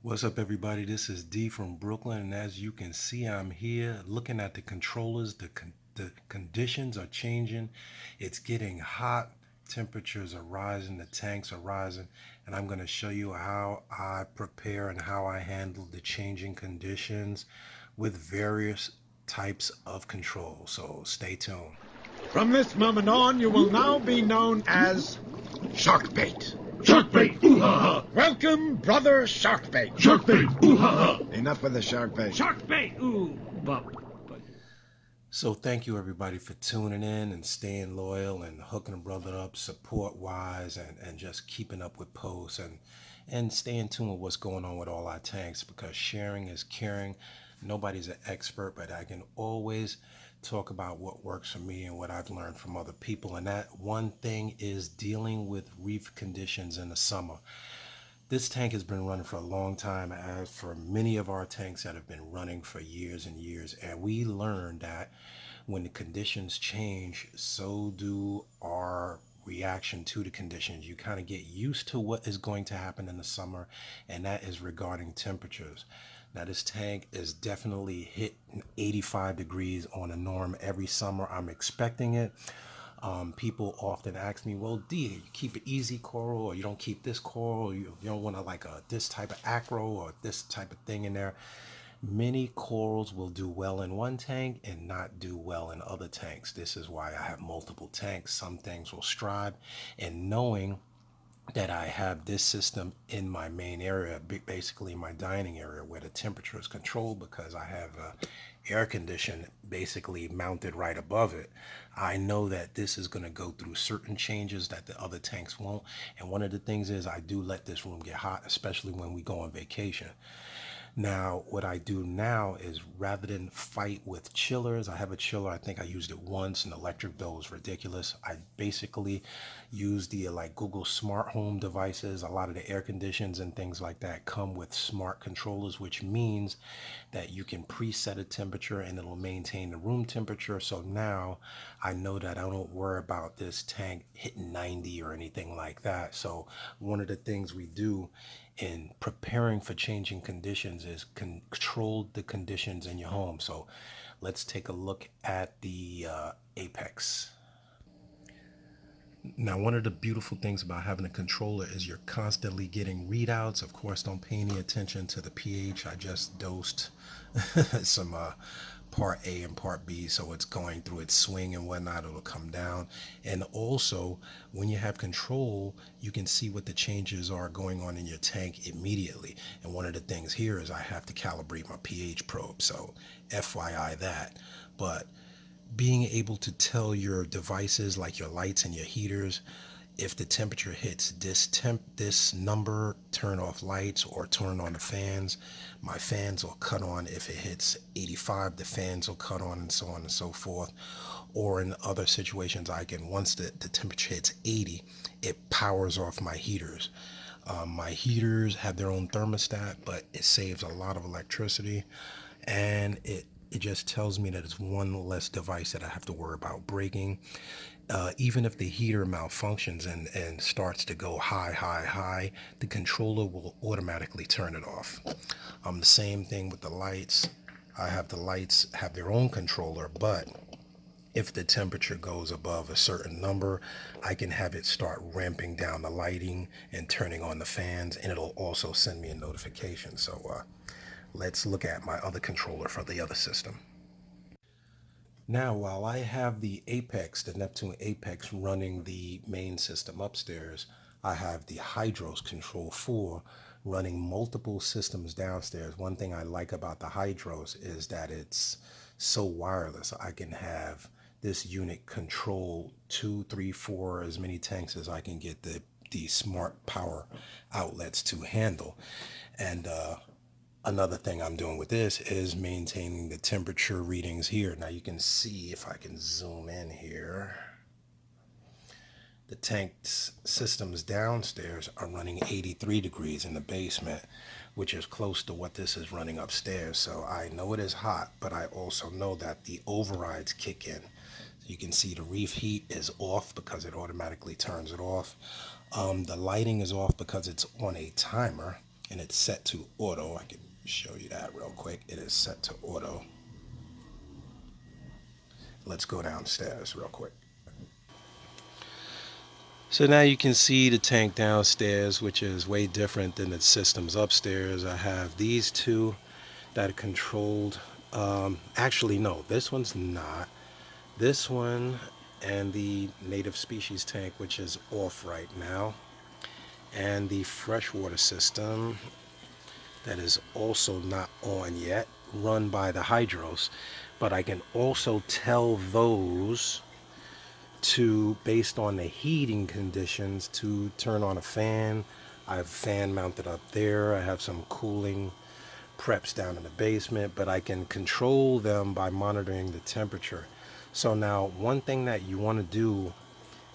What's up, everybody? This is D from Brooklyn, and as you can see, I'm here looking at the controllers. The conditions are changing. It's getting hot. Temperatures are rising. The tanks are rising, and I'm going to show you how I prepare and how I handle the changing conditions with various types of control. So stay tuned. From this moment on, you will now be known as Sharkbait. Sharkbait! Ooh ha ha! Welcome, brother Sharkbait. Sharkbait! Ooh ha ha! Enough with the sharkbait. Sharkbait! Ooh, but So thank you everybody for tuning in and staying loyal and hooking a brother up support wise and just keeping up with posts and staying tuned with what's going on with all our tanks because sharing is caring. Nobody's an expert, but I can always talk about what works for me and what I've learned from other people. And that one thing is dealing with reef conditions in the summer. This tank has been running for a long time, as for many of our tanks that have been running for years and years. And we learned that when the conditions change, so do our reaction to the conditions. You kind of get used to what is going to happen in the summer, and that is regarding temperatures. Now, this tank is definitely hit 85 degrees on a norm every summer. I'm expecting it. People often ask me, well, D, you keep an easy coral or you don't keep this coral, you don't want to like this type of acro or this type of thing in there. Many corals will do well in one tank and not do well in other tanks. This is why I have multiple tanks. Some things will strive, and knowing that I have this system in my main area, basically my dining area where the temperature is controlled because I have air condition basically mounted right above it. I know that this is going to go through certain changes that the other tanks won't. And one of the things is I do let this room get hot, especially when we go on vacation. Now, what I do now is rather than fight with chillers, I have a chiller. I think I used it once, and the electric bill was ridiculous. I basically use the like Google smart home devices. A lot of the air conditions and things like that come with smart controllers, which means that you can preset a temperature and it'll maintain the room temperature. So now I know that I don't worry about this tank hitting 90 or anything like that. So one of the things we do in preparing for changing conditions is control the conditions in your home. So let's take a look at the apex. Now, one of the beautiful things about having a controller is you're constantly getting readouts. Of course, don't pay any attention to the pH. I just dosed some part A and part B, so it's going through its swing and whatnot. It'll come down. And also, when you have control, you can see what the changes are going on in your tank immediately. And one of the things here is I have to calibrate my pH probe. So, FYI that. But being able to tell your devices like your lights and your heaters, if the temperature hits this number, turn off lights or turn on the fans. My fans will cut on. If it hits 85, the fans will cut on, and so on and so forth. Or in other situations, I can, once the temperature hits 80, it powers off my heaters. My heaters have their own thermostat, but it saves a lot of electricity, and it just tells me that it's one less device that I have to worry about breaking. Even if the heater malfunctions and starts to go high, the controller will automatically turn it off. The same thing with the lights. I have the lights have their own controller, but if the temperature goes above a certain number, I can have it start ramping down the lighting and turning on the fans, and it'll also send me a notification. So let's look at my other controller for the other system. Now, while I have the Apex, the Neptune Apex running the main system upstairs, I have the Hydros Control 4 running multiple systems downstairs. One thing I like about the Hydros is that it's so wireless. I can have this unit control 2, 3, 4, as many tanks as I can get the smart power outlets to handle. And another thing I'm doing with this is maintaining the temperature readings here. Now you can see, if I can zoom in here, the tank systems downstairs are running 83 degrees in the basement, which is close to what this is running upstairs. So I know it is hot, but I also know that the overrides kick in. You can see the reef heat is off because it automatically turns it off. The lighting is off because it's on a timer. and it's set to auto. I can show you that real quick. It is set to auto. Let's go downstairs real quick. So now you can see the tank downstairs, which is way different than the systems upstairs. I have these two that are controlled. Actually, no, this one's not. This one and the native species tank, which is off right now, and the freshwater system that is also not on yet, run by the hydros. But I can also tell those to, based on the heating conditions, to turn on a fan. I have a fan mounted up there. I have some cooling preps down in the basement, but I can control them by monitoring the temperature. So now one thing that you want to do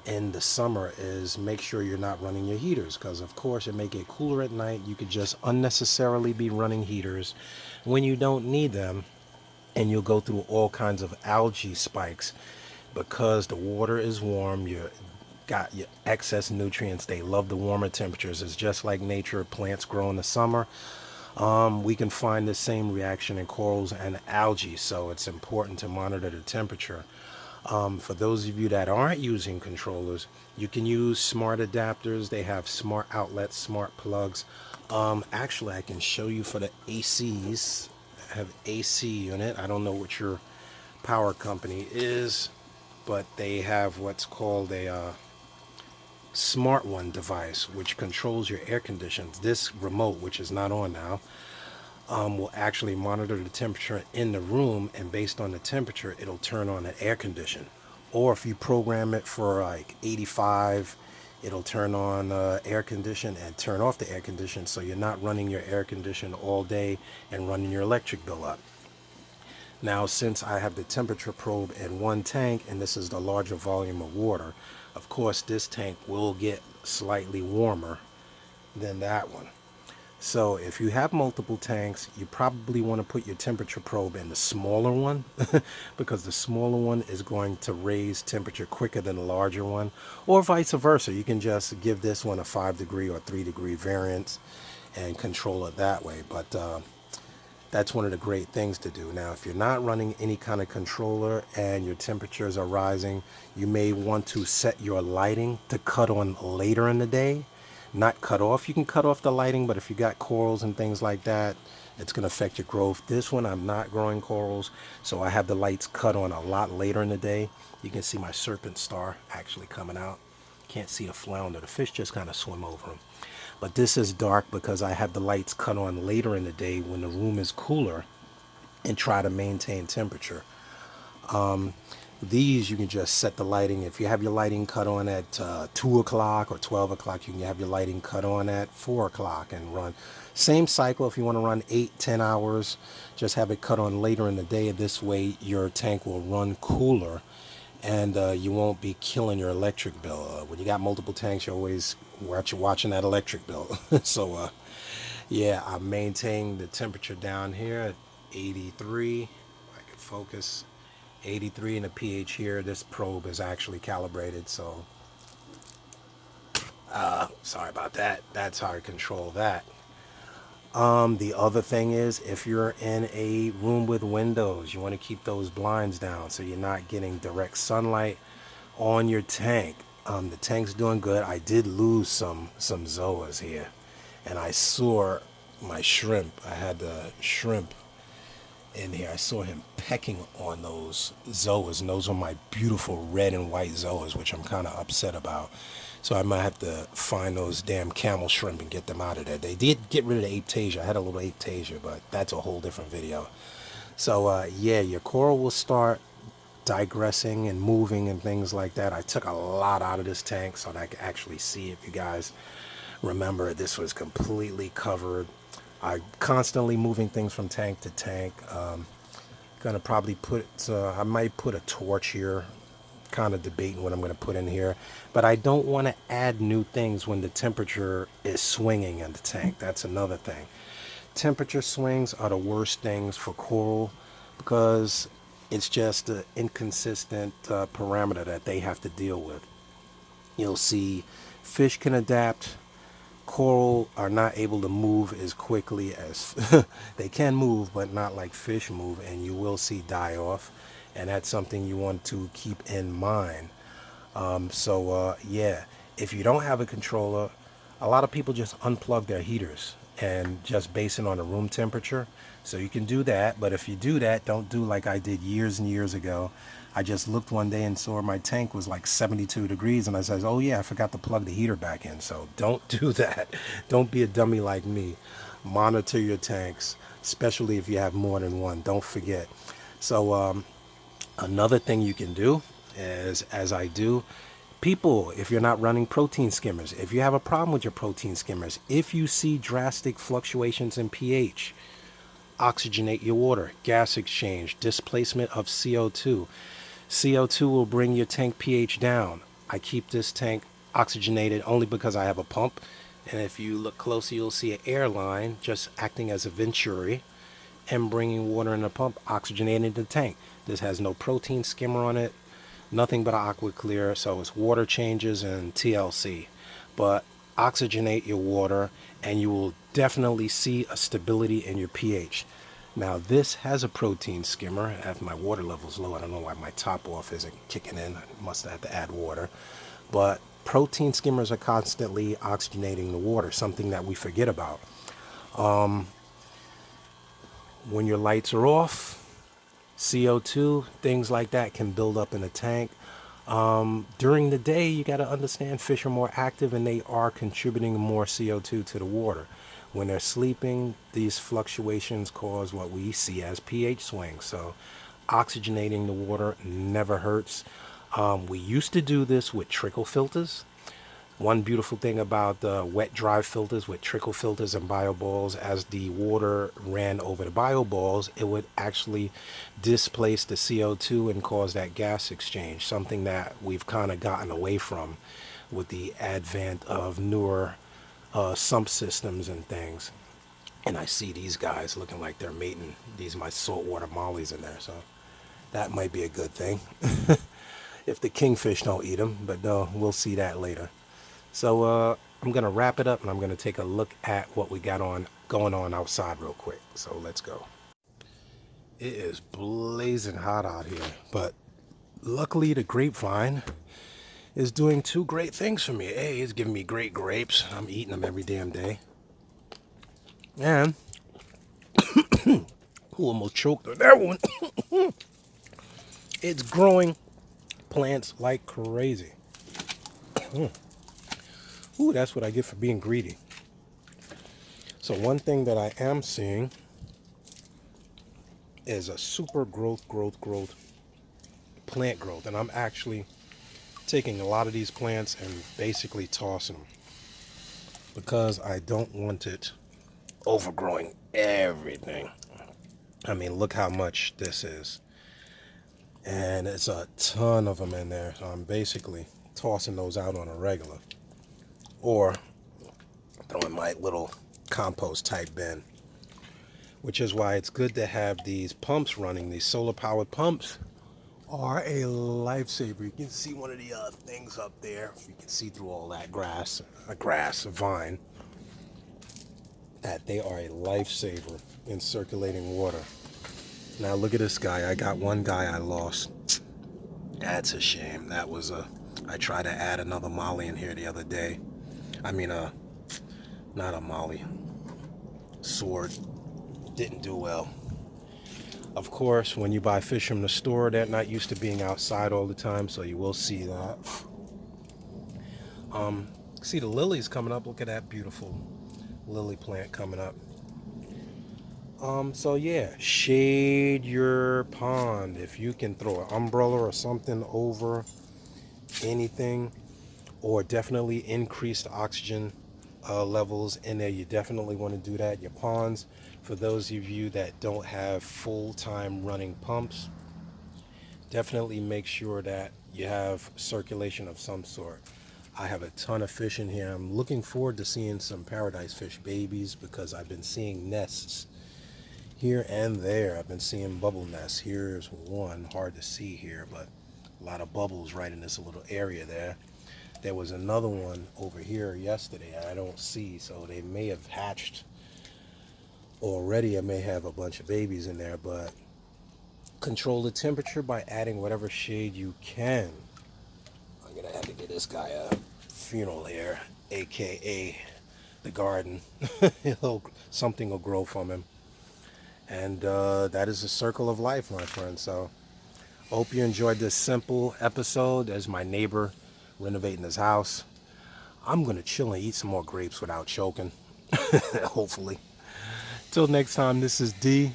in the summer is make sure you're not running your heaters, because of course it may get cooler at night. You could just unnecessarily be running heaters when you don't need them, and you'll go through all kinds of algae spikes because the water is warm. You got your excess nutrients. They love the warmer temperatures. It's just like nature. Plants grow in the summer. We can find the same reaction in corals and algae, so it's important to monitor the temperature. For those of you that aren't using controllers, you can use smart adapters. They have smart outlets, smart plugs. Actually, I can show you for the ACs. I have AC unit. I don't know what your power company is, but they have what's called a smart one device, which controls your air conditions. This remote, which is not on now, will actually monitor the temperature in the room, and based on the temperature it'll turn on an air condition. Or if you program it for like 85, it'll turn on air condition and turn off the air condition, so you're not running your air condition all day and running your electric bill up. Now, since I have the temperature probe in one tank, and this is the larger volume of water, of course this tank will get slightly warmer than that one. So if you have multiple tanks, you probably want to put your temperature probe in the smaller one because the smaller one is going to raise temperature quicker than the larger one, or vice versa. You can just give this one a 5-degree or 3-degree variance and control it that way. But that's one of the great things to do. Now, if you're not running any kind of controller and your temperatures are rising, you may want to set your lighting to cut on later in the day. Not cut off. You can cut off the lighting, but if you got corals and things like that, it's going to affect your growth. This one, I'm not growing corals, so I have the lights cut on a lot later in the day. You can see my serpent star actually coming out. Can't see the flounder. The fish just kind of swim over them. But this is dark because I have the lights cut on later in the day when the room is cooler, and try to maintain temperature. These, you can just set the lighting. If you have your lighting cut on at 2 o'clock or 12 o'clock, you can have your lighting cut on at 4 o'clock and run. Same cycle. If you want to run 8-10 hours, just have it cut on later in the day. This way your tank will run cooler, and you won't be killing your electric bill. When you got multiple tanks, you're always watching that electric bill. So yeah, I maintain the temperature down here at 83. I can focus. 83 in the pH here. This probe is actually calibrated, so sorry about that. That's how I control that. The other thing is, if you're in a room with windows, you want to keep those blinds down so you're not getting direct sunlight on your tank. The tank's doing good. I did lose some zoas here, and I saw my shrimp. I had the shrimp in here. I saw him pecking on those zoas, and those are my beautiful red and white zoas, which I'm kind of upset about. So I might have to find those damn camel shrimp and get them out of there. They did get rid of the aptasia. I had a little aptasia, but that's a whole different video. So yeah, your coral will start digressing and moving and things like that. I took a lot out of this tank so that I could actually see. If you guys remember, this was completely covered. I'm constantly moving things from tank to tank. Gonna probably put, I might put a torch here, kind of debating what I'm gonna put in here, but I don't want to add new things when the temperature is swinging in the tank. That's another thing. Temperature swings are the worst things for coral because it's just an inconsistent parameter that they have to deal with. You'll see fish can adapt, coral are not able to move as quickly as they can move, but not like fish move, and you will see die off, and that's something you want to keep in mind. Yeah, if you don't have a controller, a lot of people just unplug their heaters and just base it on the room temperature. So you can do that, but if you do that, don't do like I did years and years ago. I just looked one day and saw my tank was like 72 degrees, and I says, oh yeah, I forgot to plug the heater back in. So don't do that. Don't be a dummy like me. Monitor your tanks, especially if you have more than one. Don't forget. So another thing you can do is, as I do, people, if you're not running protein skimmers, if you have a problem with your protein skimmers, if you see drastic fluctuations in pH, oxygenate your water, gas exchange, displacement of CO2. CO2 will bring your tank pH down. I keep this tank oxygenated only because I have a pump. And if you look closely, you'll see an air line just acting as a venturi and bringing water in the pump, oxygenating the tank. This has no protein skimmer on it, nothing but aqua clear, so it's water changes and TLC. But oxygenate your water and you will definitely see a stability in your pH. Now this has a protein skimmer. If my water level's low, I don't know why my top off isn't kicking in. I must have to add water. But protein skimmers are constantly oxygenating the water, something that we forget about. When your lights are off, CO2, things like that can build up in a tank. During the day, you got to understand fish are more active and they are contributing more CO2 to the water. When they're sleeping, these fluctuations cause what we see as pH swings. So oxygenating the water never hurts. We used to do this with trickle filters. One beautiful thing about the wet dry filters with trickle filters and bio balls, as the water ran over the bio balls, it would actually displace the CO2 and cause that gas exchange, something that we've kind of gotten away from with the advent of newer sump systems and things. And I see these guys looking like they're mating these my saltwater mollies in there, so that might be a good thing if the kingfish don't eat them, but no, we'll see that later. So I'm going to wrap it up and I'm going to take a look at what we got on going on outside real quick. So let's go. It is blazing hot out here, but luckily the grapevine is doing two great things for me. A, it's giving me great grapes. I'm eating them every damn day. And almost choked on that one. It's growing plants like crazy. Ooh, that's what I get for being greedy. So one thing that I am seeing is a super growth plant growth, and I'm actually taking a lot of these plants and basically tossing them because I don't want it overgrowing everything. I mean, look how much this is, and it's a ton of them in there, so I'm basically tossing those out on a regular or throwing my little compost type bin, which is why it's good to have these pumps running. These solar powered pumps are a lifesaver. You can see one of the things up there. You can see through all that a vine, that they are a lifesaver in circulating water. Now look at this guy. I got one guy I lost. That's a shame. I tried to add another molly in here the other day. I mean, not a molly, sword. Didn't do well. Of course, when you buy fish from the store, they're not used to being outside all the time, so you will see that. See the lilies coming up. Look at that beautiful lily plant coming up. So yeah, shade your pond. If you can throw an umbrella or something over anything, or definitely increase the oxygen levels in there, you definitely want to do that. Your ponds, for those of you that don't have full-time running pumps, definitely make sure that you have circulation of some sort. I have a ton of fish in here. I'm looking forward to seeing some paradise fish babies because I've been seeing nests here and there. I've been seeing bubble nests. Here's one, hard to see here, but a lot of bubbles right in this little area there. There was another one over here yesterday I don't see, so they may have hatched already. I may have a bunch of babies in there, but control the temperature by adding whatever shade you can. I'm gonna have to get this guy a funeral here, aka the garden. Something will grow from him, and that is the circle of life, my friend. So hope you enjoyed this simple episode. There's my neighbor renovating his house. I'm gonna chill and eat some more grapes without choking. Hopefully. Till next time, this is D.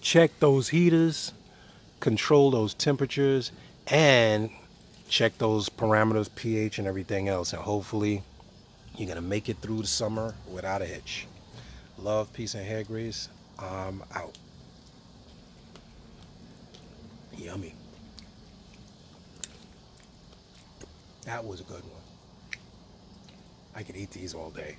Check those heaters, control those temperatures, and check those parameters, pH, and everything else. And hopefully, you're going to make it through the summer without a hitch. Love, peace, and hair grease. I'm out. Yummy. That was a good one. I could eat these all day.